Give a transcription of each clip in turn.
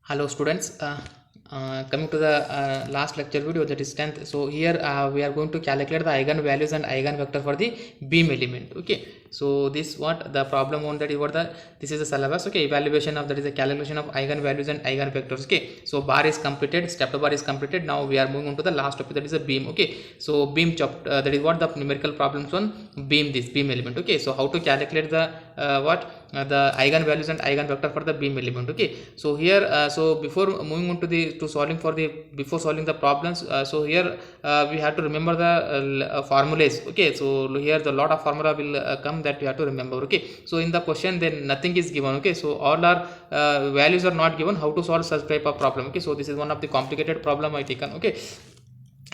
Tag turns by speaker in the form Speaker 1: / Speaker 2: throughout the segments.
Speaker 1: Hello students, coming to the last lecture video, that is 10th. So here we are going to calculate the eigenvalues and eigenvector for the beam element. Okay, so this what the problem on that is what the this is the syllabus. Okay, evaluation of that is a calculation of eigenvalues and eigenvectors. Okay, so bar is completed, step 2 bar is completed. Now we are moving on to the last topic, that is a beam. Okay, so beam chapter, that is what the numerical problems on beam, this beam element. Okay, so how to calculate the the eigenvalues and eigenvector for the beam element. Okay, so here so before moving on to the to solving for the before solving the problems, so here we have to remember the formulas. Okay, so here the lot of formula will come that you have to remember. Okay, so in the question then nothing is given. Okay, so all our values are not given. How to solve such type of problem? Okay, so this is one of the complicated problem I taken. Okay,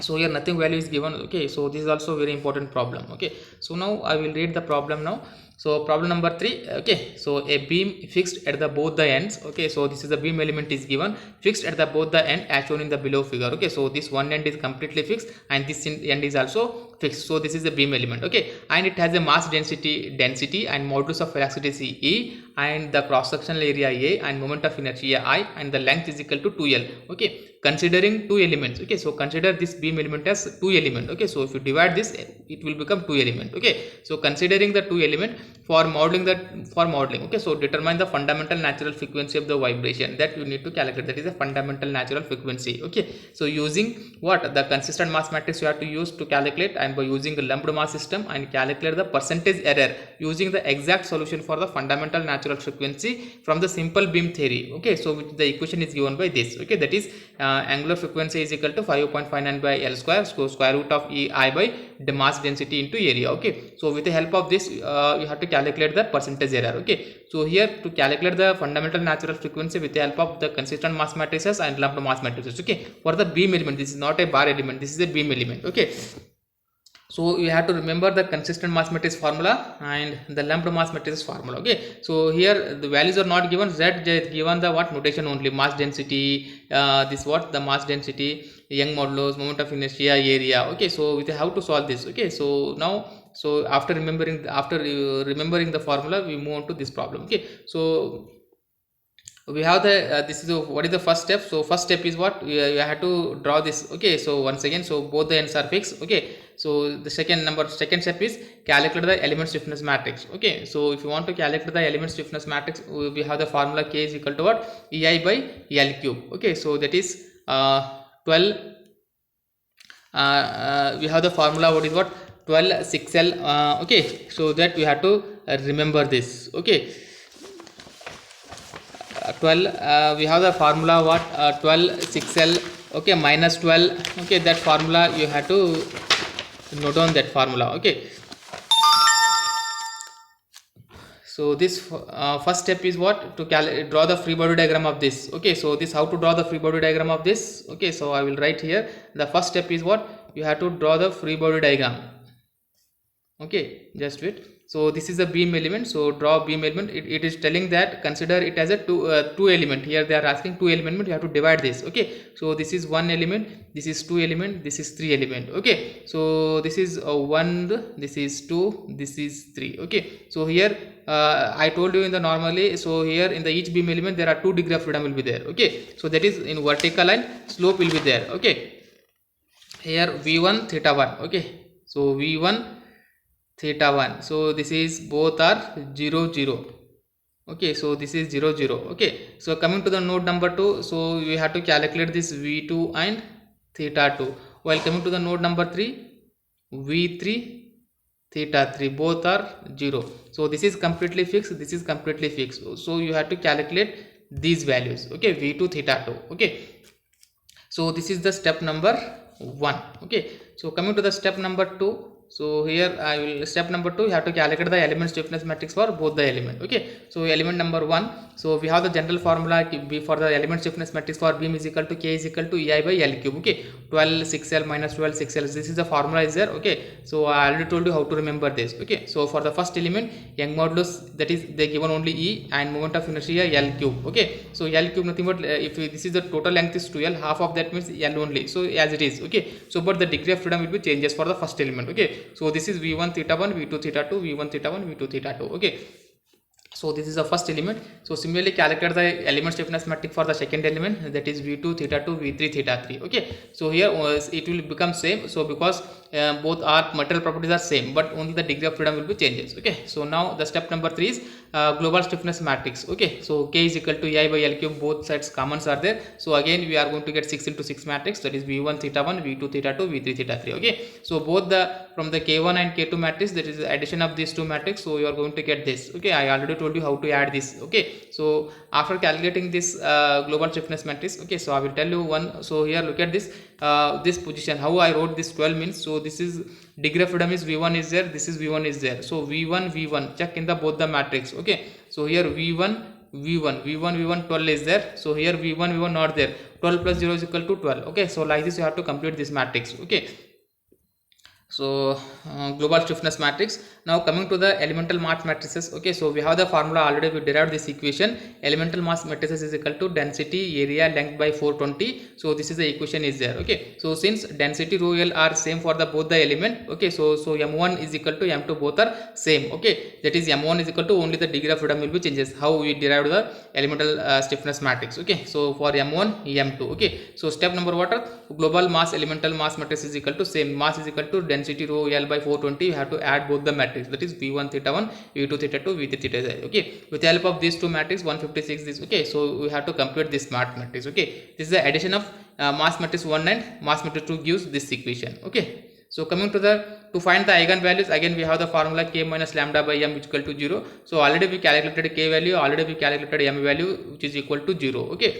Speaker 1: so here nothing value is given. Okay, so this is also very important problem. Okay, so now I will read the problem now. So problem number 3. Okay, so a beam fixed at the both the ends. Okay, so this is the beam element is given fixed at the both the end as shown in the below figure. Okay, so this one end is completely fixed and this end is also fixed. So this is the beam element. Okay, and it has a mass density and modulus of velocity E, and the cross sectional area A, and moment of inertia I, and the length is equal to 2L. Okay, considering two elements. Okay, so consider this beam element as two element. Okay, so if you divide this, it will become two element. Okay, so considering the two element for modeling okay, so determine the fundamental natural frequency of the vibration that you need to calculate, that is a fundamental natural frequency. Okay, so using what the consistent mass matrix you have to use to calculate, and by using a lumped mass system, and calculate the percentage error using the exact solution for the fundamental natural frequency from the simple beam theory. Okay, so which the equation is given by this. Okay, that is angular frequency is equal to 5.59 by L square, so square root of EI by the mass density into area. Okay, so with the help of this you have to calculate the percentage error. Okay, so here to calculate the fundamental natural frequency with the help of the consistent mass matrices and lumped mass matrices. Okay, for the beam element, this is not a bar element, this is a beam element. Okay, so you have to remember the consistent mass matrix formula and the lumped mass matrix formula. Okay, so here the values are not given, z given the what notation only, mass density, this what the mass density, Young modulus, moment of inertia, area. Okay, so with how to solve this? Okay, so now so after remembering the formula, we move on to this problem. Okay, so we have the this is what is the first step. So first step is what you have to draw this. Okay, so once again, so both the ends are fixed. Okay, so the second step is calculate the element stiffness matrix. Okay, so if you want to calculate the element stiffness matrix, we have the formula K is equal to what, EI by L cube. Okay, so that is 12 we have the formula what is what 12 6L. Okay, so that we have to remember this. Okay, 12 we have the formula what 12 6L. Okay, minus 12. Okay, that formula you have to note down that formula. Okay, so this first step is what to draw the free body diagram of this. Okay, so this how to draw the free body diagram of this. Okay, so I will write here the first step is what you have to draw the free body diagram. Okay, just wait. So this is a beam element, so draw beam element. It is telling that consider it as a two element. Here they are asking two element, you have to divide this. Okay, so this is one element, this is two element, this is three element. Okay, so this is one, this is two, this is three. Okay, so here I told you in the normally, so here in the each beam element there are 2 degree of freedom will be there. Okay, so that is in vertical line, slope will be there. Okay, here v1 theta 1. Okay, so v1 theta 1, so this is both are 0 0. Okay, so this is 0 0. Okay, so coming to the node number 2, so we have to calculate this v2 and theta 2. While coming to the node number 3, v3 theta 3, both are 0. So this is completely fixed, this is completely fixed, so you have to calculate these values. Okay, v2 theta 2. Okay, so this is the step number 1. Okay, so coming to the step number 2, so here I will step number 2, you have to calculate the element stiffness matrix for both the element. Okay, so element number 1, so we have the general formula for the element stiffness matrix for beam is equal to K is equal to EI by L cube. Okay, 12 6L minus 12 6L, this is the formula is there. Okay, so I already told you how to remember this. Okay, so for the first element, Young modulus, that is they given only E, and moment of inertia L cube. Okay, so L cube nothing but if this is the total length is 2L, half of that means L only, so as it is. Okay, so but the degree of freedom will be changes for the first element. Okay, so this is v1 theta 1, v2 theta 2, v1 theta 1, v2 theta 2. Okay, So this is the first element. So similarly calculate the element stiffness metric for the second element, that is v2 theta 2 v3 theta 3. Okay, so here it will become same, so because both are material properties are same, but only the degree of freedom will be changes. Okay, so now the step number 3 is global stiffness matrix. Okay, so k is equal to ei by l cube, both sides commons are there, so again we are going to get 6 into 6 matrix, that is v1 theta 1 v2 theta 2 v3 theta 3. Okay, so both the from the k1 and k2 matrix, that is the addition of these two matrix, so you are going to get this. Okay, I already told you how to add this. Okay, so after calculating this global stiffness matrix, okay, so I will tell you one. So here look at this this position, how I wrote this 12 means, so this is degree of freedom is v1 is there, this is v1 is there, so v1 check in the both the matrix. Okay, so here v1 12 is there, so here v1 not there, 12 plus 0 is equal to 12. Okay, so like this you have to complete this matrix. Okay, so global stiffness matrix. Now coming to the elemental mass matrices. Okay, so we have the formula already, we derived this equation. Elemental mass matrices is equal to density area length by 420. So this is the equation is there. Okay, so since density rho l are same for the both the element, okay, so m1 is equal to m2, both are same. Okay, that is m1 is equal to only the degree of freedom will be changes. How we derived the elemental stiffness matrix. Okay, so for m1 m2. Okay, so step number what are global mass elemental mass matrix is equal to same, mass is equal to density rho l by 420. You have to add both the matrix, that is v1 theta 1 v2 theta 2 v3 theta 3. Okay, with the help of these two matrix 156 this. Okay, so we have to complete this math matrix. Okay, this is the addition of mass matrix 1 and mass matrix 2 gives this equation. Okay, so coming to the to find the eigen values, again we have the formula k minus lambda by m which is equal to 0. So already we calculated k value, already we calculated m value which is equal to 0. Okay,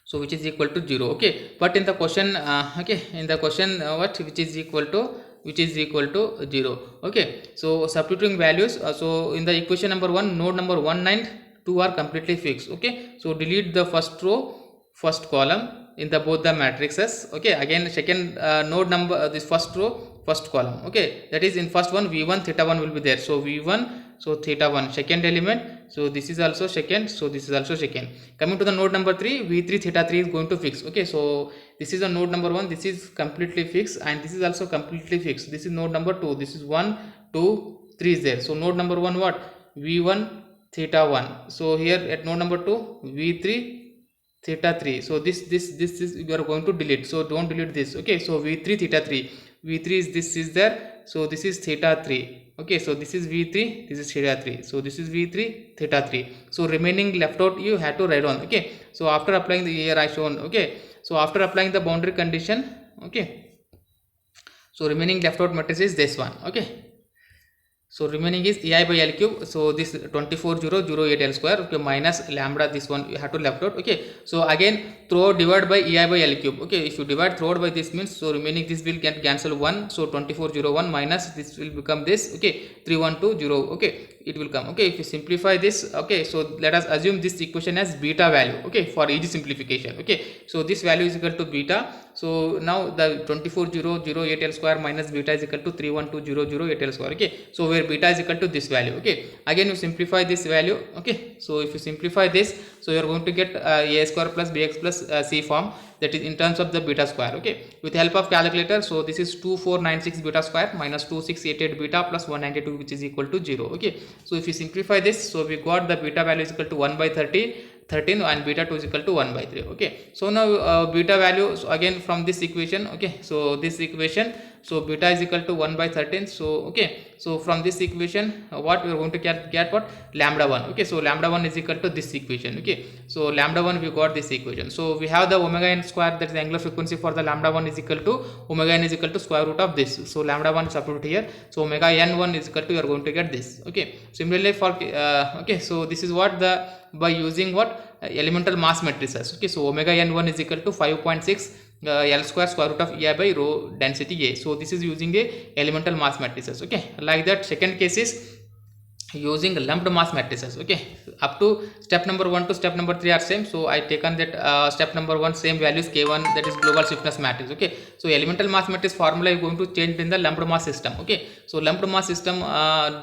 Speaker 1: so which is equal to 0. Okay, but in the question okay, in the question what which is equal to 0. Okay, so substituting values, so in the equation number 1, node number 1 and 2 are completely fixed. Okay, so delete the first row first column in the both the matrices. Okay, again second node number this first row first column. Okay, that is in first one v1 theta 1 will be there, so v1 so theta 1 second element, so this is also second, so this is also second. Coming to the node number 3, v3 theta 3 is going to fix. Okay, so this is a node number 1, this is completely fixed, and this is also completely fixed. This is node number 2, this is 1 2 3 is there, so node number 1 what v1 theta 1, so here at node number 2 v3 theta 3, so this is you are going to delete, so don't delete this. Okay, so v3 theta 3, v3 is this is there, so this is theta 3. Okay, so this is v3, this is theta 3, so this is v3 theta 3, so remaining left out you have to write on. Okay, so after applying the here I shown. Okay, so after applying the boundary condition, okay, so remaining left out matrix is this one. Okay, so remaining is ei by l cube, so this 24,008 l square. Okay, minus lambda, this one you have to left out. Okay, so again throw divide by ei by l cube. Okay, if you divide throughout by this means, so remaining this will get cancel 1, so 2401 minus this will become this. Okay, 3120. Okay, it will come. Okay, if you simplify this, okay, so let us assume this equation as beta value. Okay, for easy simplification. Okay, so this value is equal to beta, so now the 24,008 l square minus beta is equal to 312008 l square. Okay, so where beta is equal to this value. Okay, again you simplify this value. Okay, so if you simplify this, so you are going to get a square plus bx plus c form, that is in terms of the beta square. Okay, with the help of calculator, so this is 2496 beta square minus 2688 beta plus 192 which is equal to 0. Okay, so if you simplify this, so we got the beta value is equal to 1 by 13 and beta 2 is equal to 1 by 3. Okay, so now beta value, so again from this equation. Okay, so this equation, so beta is equal to 1 by 13. So okay, so from this equation what we are going to get what lambda 1. Okay, so lambda 1 is equal to this equation. Okay, so lambda 1 we got this equation, so we have the omega n square, that is the angular frequency for the lambda 1 is equal to omega n is equal to square root of this, so lambda 1 substitute here, so omega n1 is equal to you are going to get this. Okay, similarly for okay, so this is what the by using what elemental mass matrices. Okay, so omega n1 is equal to 5.6 l square square root of ei by rho density a, so this is using a elemental mass matrices. Okay, like that second case is using lumped mass matrices. Okay, up to step number 1 to step number 3 are same, so I taken that step number 1 same values k1, that is global stiffness matrix. Okay, so elemental mass matrix formula is going to change in the lumped mass system. Okay, so lumped mass system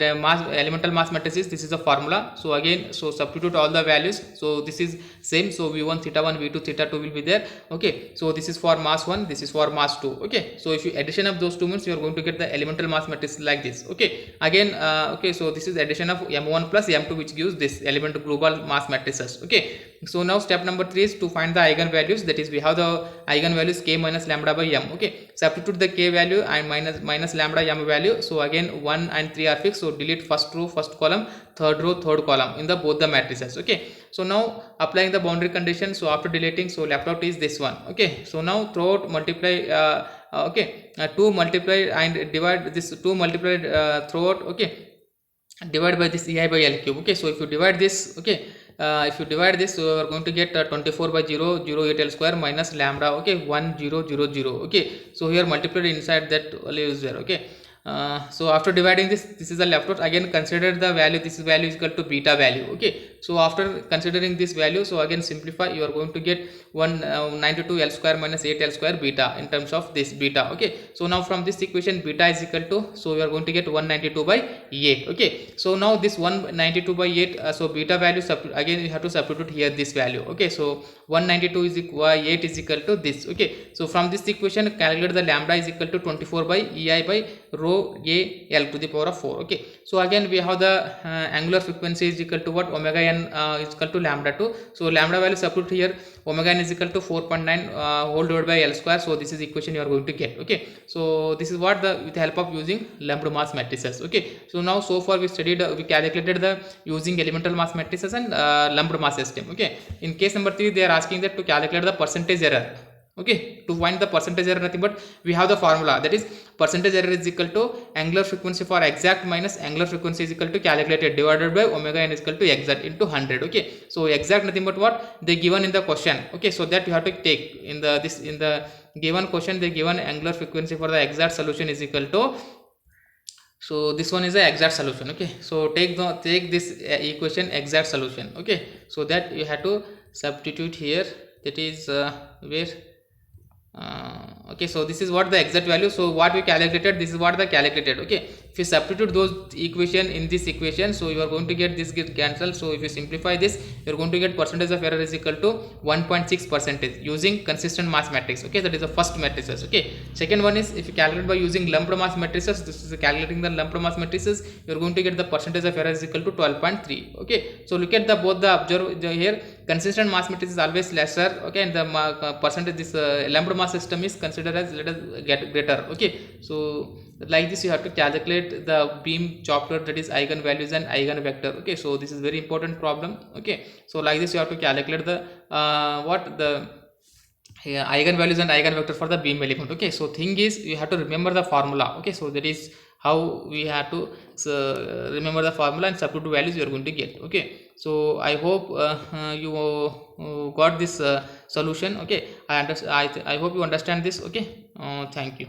Speaker 1: the mass elemental mass matrices, this is the formula. So again, so substitute all the values, so this is same, so v1 theta 1 v2 theta 2 will be there. Okay, so this is for mass 1, this is for mass 2. Okay, so if you addition of those two means you are going to get the elemental mass matrix like this. Okay, again okay, so this is addition addition of m1 plus m2, which gives this element global mass matrices. Okay, so now step number 3 is to find the eigenvalues. That is, we have the eigenvalues k minus lambda by m. Okay, substitute the k value and minus lambda m value. So again 1 and 3 are fixed, so delete first row first column, third row third column in the both the matrices. Okay, so now applying the boundary condition. So after deleting, so left out is this one. Okay, so now throughout multiply 2 multiply and divide this 2 multiplied throughout. Okay, divide by this ei by l cube. Okay, so if you divide this, okay, if you divide this, so you are going to get 24 by 0 0 8 l square minus lambda. Okay, 1 0 0 0. Okay, so here multiplied inside that value is there. Okay, so after dividing this is the left out. Again consider the value, this value is equal to beta value. Okay, so after considering this value, so again simplify, you are going to get 192 l square minus 8 l square beta in terms of this beta. Okay, so now from this equation beta is equal to, so you are going to get 192 by 8. Okay, so now this 192 by 8, so beta value again you have to substitute here this value. Okay, so 192 is equal 8 is equal to this. Okay, so from this equation calculate the lambda is equal to 24 by ei by rho a l to the power of 4. Okay, so again we have the angular frequency is equal to what, omega n is equal to lambda 2. So lambda value substitute here, omega n is equal to 4.9 whole divided by l square. So this is equation you are going to get. Okay, so this is what the with the help of using lumped mass matrices. Okay, so now so far we studied we calculated the using elemental mass matrices and lumped mass system. Okay, in case number 3 they are asking that to calculate the percentage error. Okay, to find the percentage error, nothing but we have the formula, that is percentage error is equal to angular frequency for exact minus angular frequency is equal to calculated divided by omega n is equal to exact into 100. Okay, so exact nothing but what they given in the question. Okay, so that you have to take in the in the given question they given angular frequency for the exact solution is equal to, so this one is the exact solution. Okay, so take this equation exact solution. Okay, so that you have to substitute here, that is where okay, so this is what the exact value. So what we calculated, this is what the calculated. Okay, if you substitute those equation in this equation, so you are going to get this get cancelled. So if you simplify this, you are going to get percentage of error is equal to 1.6 percentage using consistent mass matrix. Okay, that is the first matrices. Okay, second one is if you calculate by using lumped mass matrices, this is calculating the lumped mass matrices, you are going to get the percentage of error is equal to 12.3. okay, so look at the both the observe here, consistent mass matrix is always lesser. Okay, and the percentage this lumped mass system is considered as let us get greater. Okay, so like this you have to calculate the beam chopper, that is eigenvalues and eigenvector. Okay, so this is very important problem. Okay, so like this you have to calculate the what the eigenvalues and eigenvector for the beam element. Okay, so thing is you have to remember the formula. Okay, so that is how we have to remember the formula and substitute values you are going to get. Okay, so I hope you got this solution. Okay, I hope you understand this. Okay, thank you.